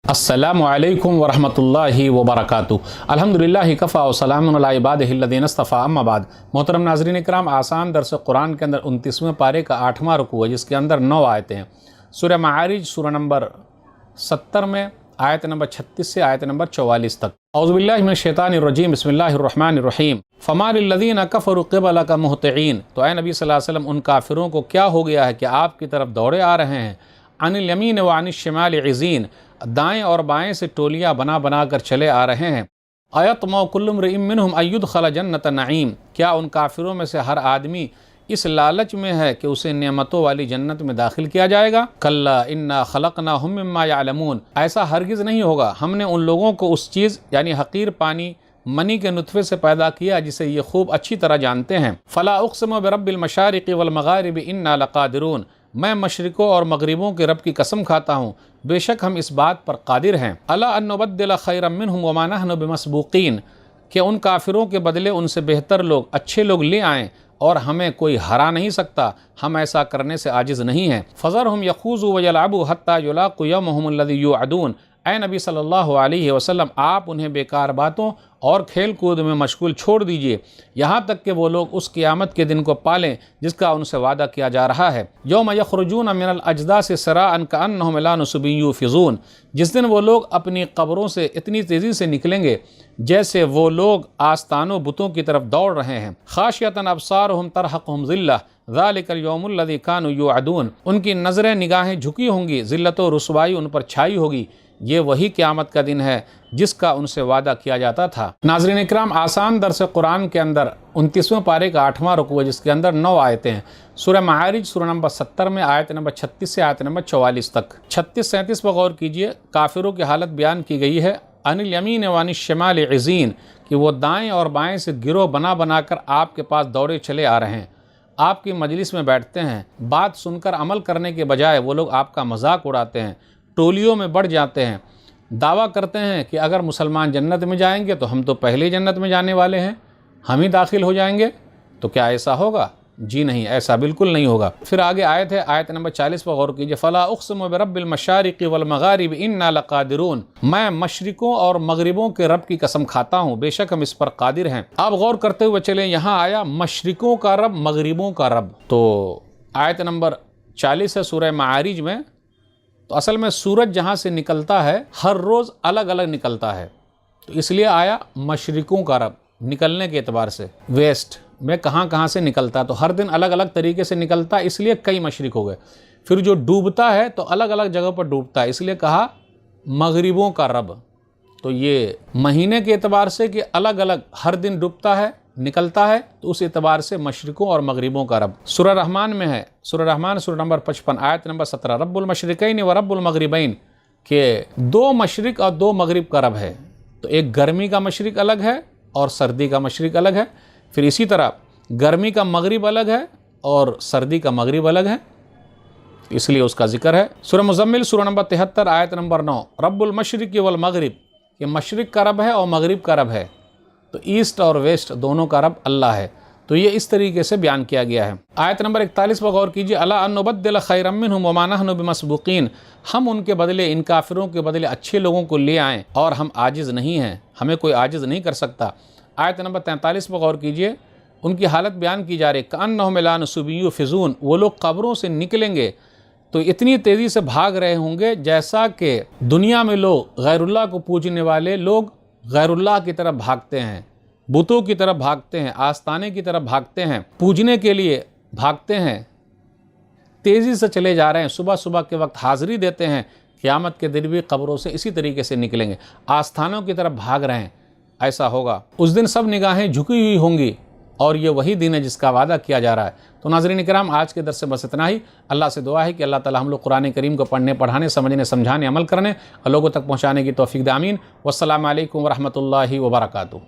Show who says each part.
Speaker 1: अस्सलामु अलैकुम वरहमतुल्लाहि वबरकातुहू। अल्हम्दुलिल्लाहि कफ़ा व सलामुन अला इबादिहिल लज़ीना इस्तफ़ा, अम्मा बाद। मोहतरम नाज़रीन इकराम, आसान दर्स कुरान के अंदर 29वें पारे का 8वां रुकू है, जिसके अंदर 9 आयतें हैं। सूरह माआरिज सूरह नंबर 70 में आयत नंबर 36 से आयत नंबर 44 तक। औज़ुबिल्लाहि मिनश्शैतानिर्रजीम, बिस्मिल्लाहिर्रहमानिर्रहीम। फमा लिल्लज़ीना कफ़रू क़िबलका मुहतिईन। तो ऐ नबी सल्लल्लाहु अलैहि वसल्लम, उन काफिरों को क्या हो गया है कि आपकी तरफ दौड़े आ रहे हैं। अनिल यमीन व अनिश शिमाल इज़ीन, दाएँ और बाएँ से टोलियाँ बना बना कर चले आ रहे हैं। अयतमउ कुल्लु इम्रिइन मिनहुम अन युदख़ला जन्नत नईम। क्या उन काफिरों में से हर आदमी इस लालच में है कि उसे नेमतों वाली जन्नत में दाखिल किया जाएगा। कल्ला इन्ना खलक़नाहुम मिम्मा यअलमून। ऐसा हरगिज़ नहीं होगा, हमने उन लोगों को उस चीज़ यानी हक़ीर पानी मनी के नुतफ़े से पैदा किया जिसे ये खूब अच्छी तरह जानते हैं। फ़ला उक़्सिमु बिरब्बिल मशारिक़ि वल मग़ारिबि इन्ना लक़ादिरून। मैं मशरिक़ों और मग़रिबों के रब की कसम खाता हूँ, बेशक हम इस बात पर कादिर हैं। अला अन नुबद्दिल खैरम मिनहुम वमा नहनु बिमस्बूक़ीन। कि उन काफिरों के बदले उनसे बेहतर लोग, अच्छे लोग ले आएँ और हमें कोई हरा नहीं सकता, हम ऐसा करने से आजिज़ नहीं हैं। फ़ज़रहुम यख़ूज़ू व यलअबू हत्ता युलाक़ू यौमहुम अल्लज़ी युअदून। ऐ नबी सल्लल्लाहु अलैहि वसल्लम, आप उन्हें बेकार बातों और खेल कूद में मशगूल छोड़ दीजिए, यहाँ तक कि वो लोग उस क़ियामत के दिन को पालें जिसका उनसे वादा किया जा रहा है। यौम यख़रुजून मिनल अजदासि सराअन कअन्नहुम इला नुसबिन यूफ़िज़ून। जिस दिन वो लोग अपनी कब्रों से इतनी तेज़ी से निकलेंगे जैसे वो लोग आस्तानों बुतों की तरफ दौड़ रहे हैं। ख़ाशियतन अबसारुहुम तरहक़ुहुम ज़िल्लह ज़ालिकल यौमुल लज़ी कानू युअदून। उनकी नज़रें निगाहें झुकी होंगी, ज़िल्लत व रुसवाई उन पर छाई होगी। ये वही क़यामत का दिन है जिसका उनसे वादा किया जाता था। नाज़रीन इकराम, आसान दर्स कुरान के अंदर 29वें पारे का 8वां रुकू है, जिसके अंदर 9 आयतें हैं। सूरह माआरिज सूरह नंबर 70 में आयत नंबर 36 से आयत नंबर 44 तक। 36-37 पर गौर कीजिए। काफिरों की हालत बयान की गई है। अनिल यमीन व अनिश शिमाल इज़ीन, कि वो दाएँ और बाएँ से गिरोह बना बना कर आपके पास दौड़े चले आ रहे हैं। आपकी मजलिस में बैठते हैं, बात सुनकर अमल करने के बजाय वो लोग आपका मजाक उड़ाते हैं, टोलियों में बढ़ जाते हैं, दावा करते हैं कि अगर मुसलमान जन्नत में जाएंगे तो हम तो पहले जन्नत में जाने वाले हैं, हम ही दाखिल हो जाएंगे। तो क्या ऐसा होगा? जी नहीं, ऐसा बिल्कुल नहीं होगा। फिर आगे आयत है, आयत नंबर 40 पर गौर कीजिए। फ़ला उक़्सिमु बिरब्बिल मशारिक़ि वल मग़ारिबि इन्ना लक़ादिरून। मैं मशरिक़ों और मग़रिबों के रब की कसम खाता हूँ, बेशक हम इस पर कादिर हैं। आप गौर करते हुए चलें, यहाँ आया मशरिक़ों का रब, मग़रिबों का रब। तो आयत नंबर 40 है सूरह माआरिज में। तो असल में सूरज जहाँ से निकलता है हर रोज़ अलग अलग निकलता है, तो इसलिए आया मशरिक़ों का रब। निकलने के एतबार से वेस्ट में कहाँ कहाँ से निकलता है, तो हर दिन अलग अलग तरीके से निकलता है, इसलिए कई मशरिक़ हो गए। फिर जो डूबता है तो अलग अलग जगह पर डूबता है, इसलिए कहा मग़रिबों का रब। तो ये महीने के एतबार से कि अलग अलग हर दिन डूबता है, निकलता है, तो उस एतबार से मशरिक़ों और मग़रिबों का रब। सूरह रहमान में है, सूरह रहमान सूरह नंबर 55 आयत नंबर 17, रब्बुल मशरिक़ैन व रब्बुल मग़रिबैन, के 2 मशरिक़ और 2 मग़रिब का रब है। तो एक गर्मी का मशरिक़ अलग है और सर्दी का मशरिक़ अलग है। फिर इसी तरह गर्मी का मग़रिब अलग है और सर्दी का मग़रिब अलग है, इसलिए उसका जिक्र है। सूरह मुज़म्मिल सूरह नंबर 73 आयत नंबर 9, रब्बुल मशरिक़ि वल मग़रिब, ये मशरिक़ का रब है और मग़रिब का रब है। तो ईस्ट और वेस्ट दोनों का रब अल्लाह है। तो ये इस तरीके से बयान किया गया है। आयत नंबर 41 पर गौर कीजिए। अला अन नुबद्दिल खैरम मिनहुम वमा नहनु बिमस्बूक़ीन। हम उनके बदले, इन काफिरों के बदले अच्छे लोगों को ले आएँ और हम आजिज़ नहीं हैं, हमें कोई आजिज़ नहीं कर सकता। आयत नंबर 43 पर गौर कीजिए। उनकी हालत बयान की जा रही, कअन्नहुम इला नुसबिन यूफ़िज़ून। वो लोग कब्रों से निकलेंगे तो इतनी तेज़ी से भाग रहे होंगे जैसा कि दुनिया में लोग गैरुल्लाह को पूजने वाले लोग गैरुल्लाह की तरफ भागते हैं, बुतों की तरफ भागते हैं, आस्ताने की तरफ भागते हैं, पूजने के लिए भागते हैं, तेज़ी से चले जा रहे हैं। सुबह सुबह के वक्त हाज़िरी देते हैं, क़यामत के दिन भी कब्रों से इसी तरीके से निकलेंगे, आस्थानों की तरफ भाग रहे हैं। ऐसा होगा, उस दिन सब निगाहें झुकी हुई होंगी और ये वही दिन है जिसका वादा किया जा रहा है। तो नाज़रीन इकराम, आज के दर्स से बस इतना ही। अल्लाह से दुआ है कि अल्लाह ताला हम लोग कुरान करीम को पढ़ने, पढ़ाने, समझने, समझाने, अमल करने और लोगों तक पहुँचाने की तौफ़ीक़ दे। आमीन। वस्सलामु अलैकुम वरहमतुल्लाहि वबरकातुहू।